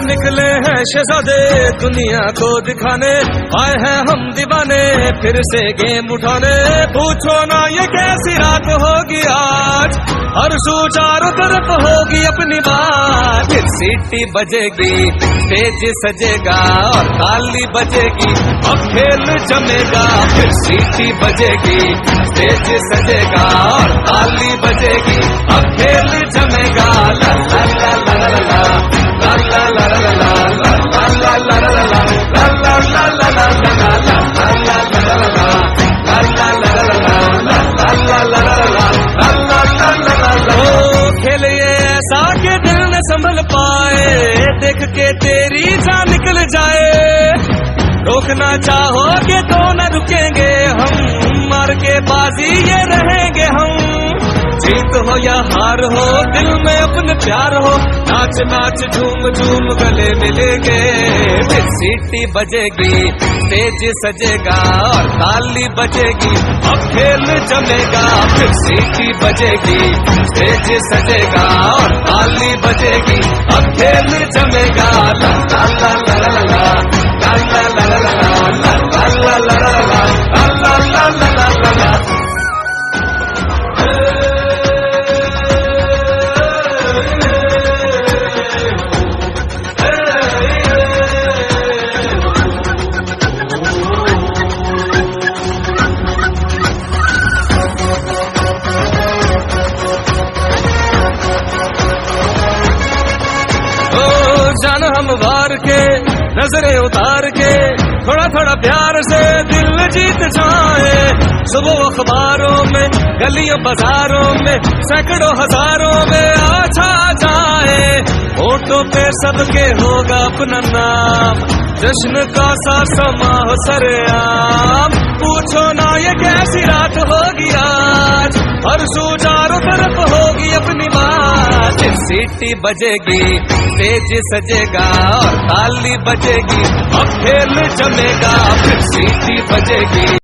निकले हैं शहजादे दुनिया को दिखाने, आए हैं हम दीवाने फिर से गेम उठाने। पूछो ना ये कैसी रात होगी आज, हर सू चारों तरफ होगी अपनी बात। फिर सीटी बजेगी, स्टेज सजेगा और ताली बजेगी, अब खेल जमेगा। फिर सीटी बजेगी, स्टेज सजेगा और ताली बजेगी, अब खेल जमेगा। ला ला ला ला ला ला खेल ये ऐसा के दिल न संभल पाए, देख के तेरी जान निकल जाए। रोकना चाहोगे तो न रुकेंगे हम, मार के बाजी ये रहेंगे हम। जीत हो या हार हो दिल में अपने प्यार हो, नाच नाच झूम झूम गले मिलेंगे। फिर सीटी बजेगी, स्टेज सजेगा और ताली बजेगी, अब खेल जमेगा। फिर सीटी बजेगी, स्टेज सजेगा और ताली बजेगी, अब खेल जमेगा। ला ला ला ला ला ला ला ला ला ला ला ला ला ला ला ला ला ला। जान हम वार के नजरें उतार के, थोड़ा थोड़ा प्यार से दिल जीत जाए। सुबह अखबारों में गलियों बाजारों में सैकड़ों हजारों में आ छा जाए। होठों पे सबके होगा अपना नाम, जश्न का सा समा हो सरेआम। पूछो ना ये कैसी रात होगी आज, हर सू चारों तरफ होगी अपनी बात। फिर सीटी बजेगी, स्टेज सजेगा और ताली बजेगी, अब खेल जमेगा। फिर सीटी बजेगी।